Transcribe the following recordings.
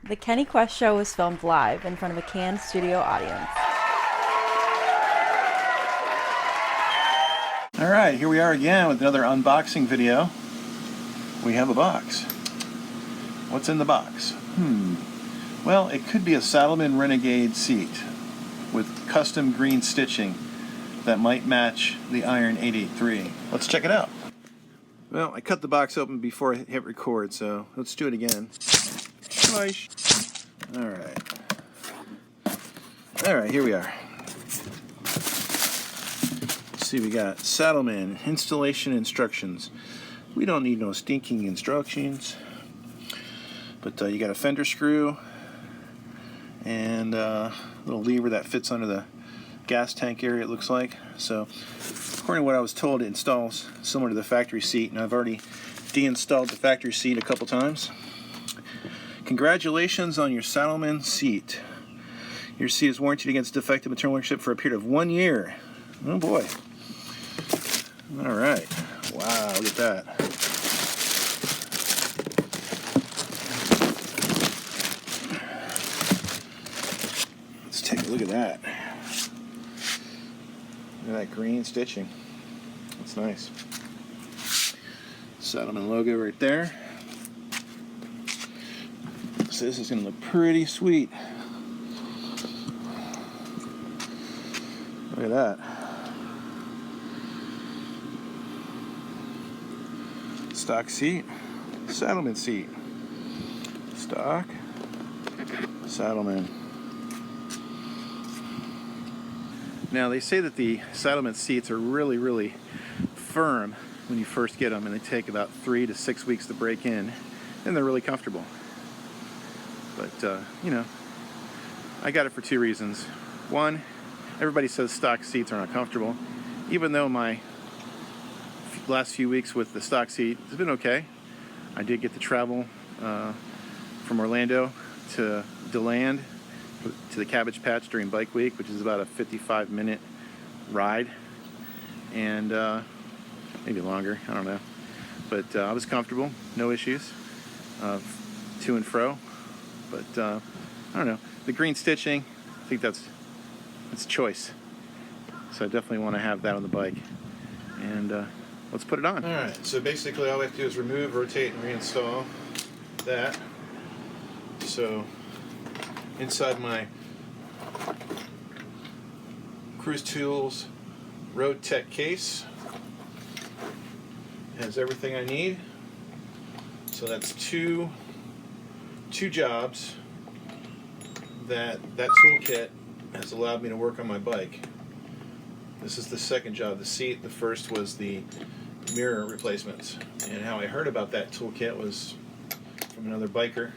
The Kenny Quest show was filmed live in front of a canned studio audience. Alright, here we are again with another unboxing video. We have a box. What's in the box? Well, it could be a Saddlemen Renegade seat with custom green stitching that might match the Iron 883. Let's check it out. Well, I cut the box open before I hit record, so let's do it again. Alright. Alright, here we are. Let's see, we got Saddlemen installation instructions. We don't need no stinking instructions. But you got a fender screw and a little lever that fits under the gas tank area, it looks like. So, according to what I was told, it installs similar to the factory seat, and I've already deinstalled the factory seat a couple times. Congratulations on your Saddlemen seat. Your seat is warranted against defective material ownership for a period of 1 year. Oh boy. Alright. Wow, look at that. Let's take a look at that. Look at that green stitching. That's nice. Saddlemen logo right there. So this is going to look pretty sweet. Look at that. Stock seat, Saddlemen seat. Stock, Saddlemen. Now they say that the Saddlemen seats are really firm when you first get them, and they take about 3 to 6 weeks to break in, and they're really comfortable. But you know, I got it for 2 reasons. One, everybody says stock seats are not comfortable, even though my last few weeks with the stock seat has been okay. I did get to travel from Orlando to DeLand to the Cabbage Patch during Bike Week, which is about a 55-minute ride, and maybe longer, I don't know. But I was comfortable, no issues, to and fro. But I don't know, the green stitching, I think that's choice. So I definitely want to have that on the bike. And let's put it on. Alright, so basically all I have to do is remove, rotate, and reinstall that. So inside my Cruz Tools Road Tech case has everything I need. So that's two jobs that toolkit has allowed me to work on my bike. This is the second job, the seat. The first was the mirror replacements. And how I heard about that toolkit was from another biker.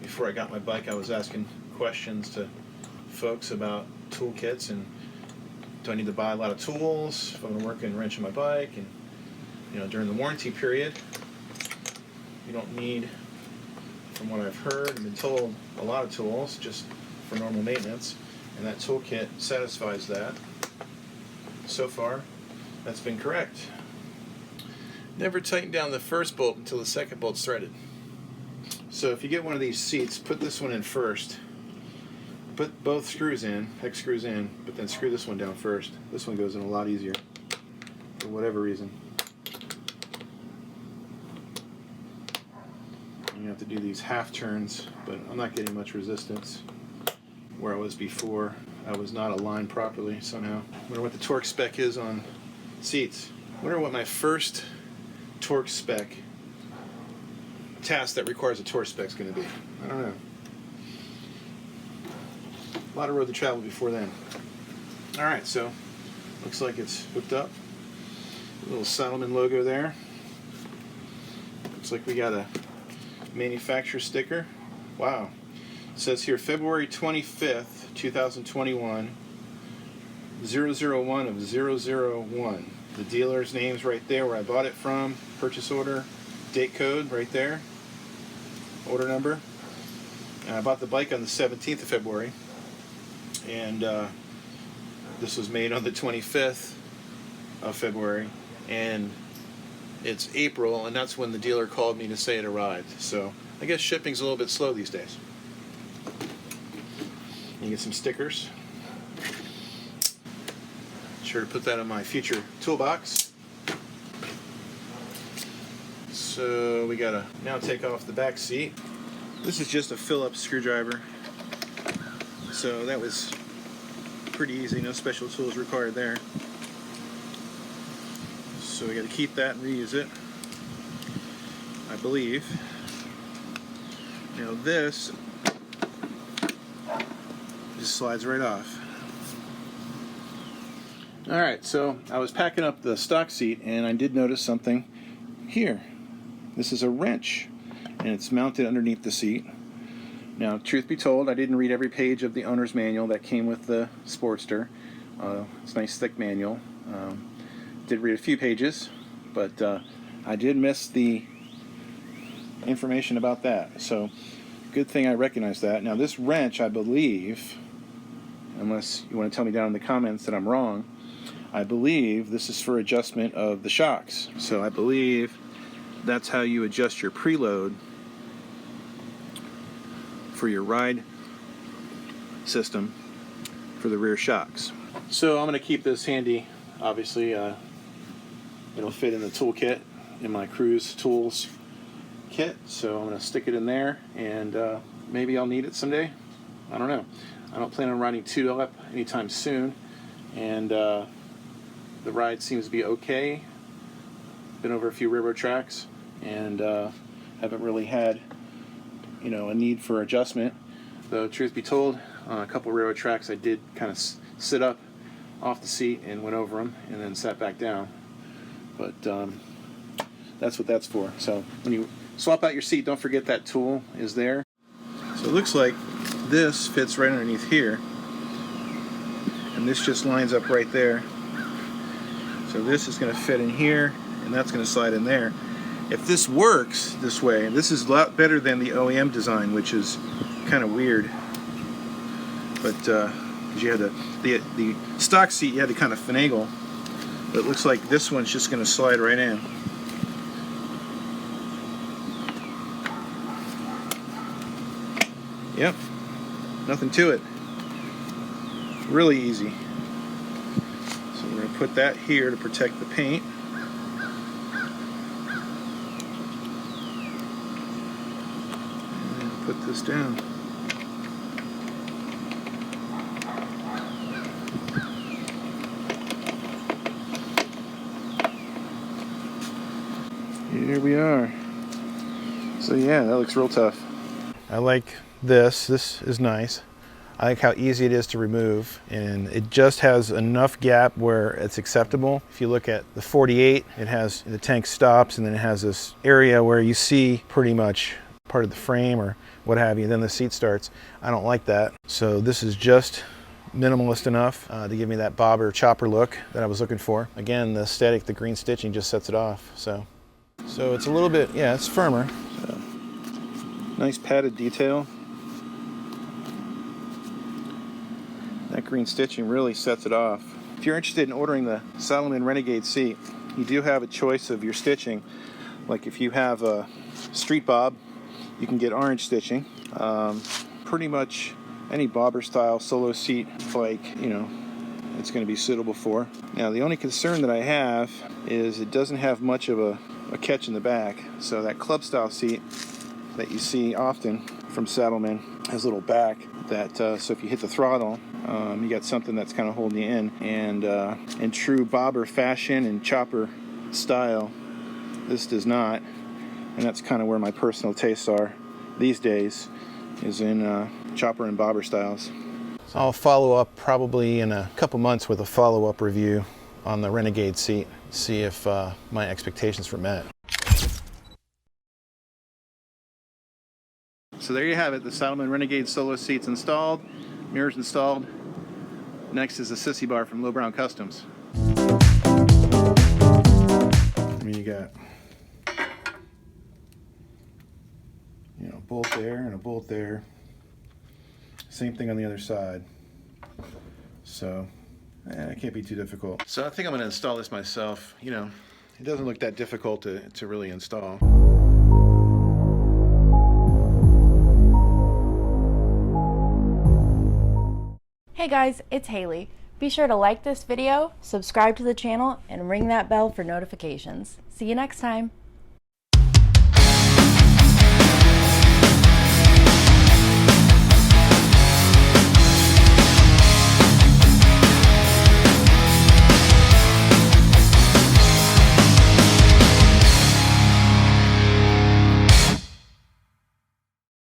Before I got my bike, I was asking questions to folks about toolkits, and do I need to buy a lot of tools if I'm going to work and wrench on my bike? And you know, during the warranty period, you don't need, from what I've heard and been told, a lot of tools just for normal maintenance, and that toolkit satisfies that. So far, that's been correct. Never tighten down the first bolt until the second bolt's threaded. So if you get one of these seats, put this one in first. Put both screws in, hex screws in, but then screw this one down first. This one goes in a lot easier, for whatever reason. You have to do these half turns, but I'm not getting much resistance. Where I was before, I was not aligned properly somehow. Wonder what the torque spec is on seats. Wonder what my first torque spec task that requires a torque spec is going to be. I don't know. A lot of road to travel before then. Alright, so looks like it's hooked up. A little Saddlemen logo there. Looks like we got a manufacturer sticker. Wow. It says here February 25th, 2021, 001 of 001. The dealer's name's right there where I bought it from. Purchase order, date code right there. Order number. And I bought the bike on the 17th of February. And this was made on the 25th of February. And it's April, and that's when the dealer called me to say it arrived. So I guess shipping's a little bit slow these days. You get some stickers. Sure to put that in my future toolbox. So we gotta now take off the back seat. This is just a Phillips screwdriver. So that was pretty easy, no special tools required there. So we gotta keep that and reuse it, I believe. Now this just slides right off. Alright, so I was packing up the stock seat and I did notice something here. This is a wrench and it's mounted underneath the seat. Now, truth be told, I didn't read every page of the owner's manual that came with the Sportster. It's a nice thick manual. Did read a few pages, but I did miss the information about that. So, good thing I recognized that. Now, this wrench, I believe, unless you want to tell me down in the comments that I'm wrong, I believe this is for adjustment of the shocks. So I believe that's how you adjust your preload for your ride system for the rear shocks. So I'm going to keep this handy. Obviously, it'll fit in the toolkit in my Cruz tools kit. So I'm going to stick it in there, and maybe I'll need it someday. I don't know. I don't plan on riding 2 up anytime soon, and the ride seems to be okay. Been over a few railroad tracks and haven't really had, you know, a need for adjustment. Though truth be told, on a couple railroad tracks I did kind of sit up off the seat and went over them and then sat back down. But that's what that's for. So when you swap out your seat, don't forget that tool is there. So it looks like this fits right underneath here, and this just lines up right there. So this is going to fit in here, and that's going to slide in there. If this works this way, this is a lot better than the OEM design, which is kind of weird. But because you had the stock seat, you had to kind of finagle. But it looks like this one's just going to slide right in. Yep, nothing to it. Really easy. So we're going to put that here to protect the paint. And put this down. Here we are. So yeah, that looks real tough. I like this. This is nice. I like how easy it is to remove, and it just has enough gap where it's acceptable. If you look at the 48, it has the tank stops, and then it has this area where you see pretty much part of the frame or what have you, and then the seat starts. I don't like that. So this is just minimalist enough to give me that bobber chopper look that I was looking for. Again, the static, the green stitching just sets it off. So it's a little bit, yeah, it's firmer. So, nice padded detail. That green stitching really sets it off. If you're interested in ordering the Saddlemen Renegade seat, you do have a choice of your stitching. Like if you have a street bob, you can get orange stitching. Pretty much any bobber style solo seat, like, you know, it's going to be suitable for. Now the only concern that I have is it doesn't have much of a catch in the back. So that club style seat that you see often from Saddlemen has a little back that so if you hit the throttle, you got something that's kind of holding you in. And in true bobber fashion and chopper style, this does not. And that's kind of where my personal tastes are these days, is in chopper and bobber styles. So I'll follow up probably in a couple months with a follow-up review on the Renegade seat, see if my expectations were met. So there you have it, the Saddlemen Renegade Solo seats installed, mirrors installed. Next is the sissy bar from Low Brown Customs. I mean, you got, you know, a bolt there and a bolt there. Same thing on the other side. So it can't be too difficult. So I think I'm going to install this myself. You know, it doesn't look that difficult to really install. Hey guys, it's Haley. Be sure to like this video, subscribe to the channel, and ring that bell for notifications. See you next time.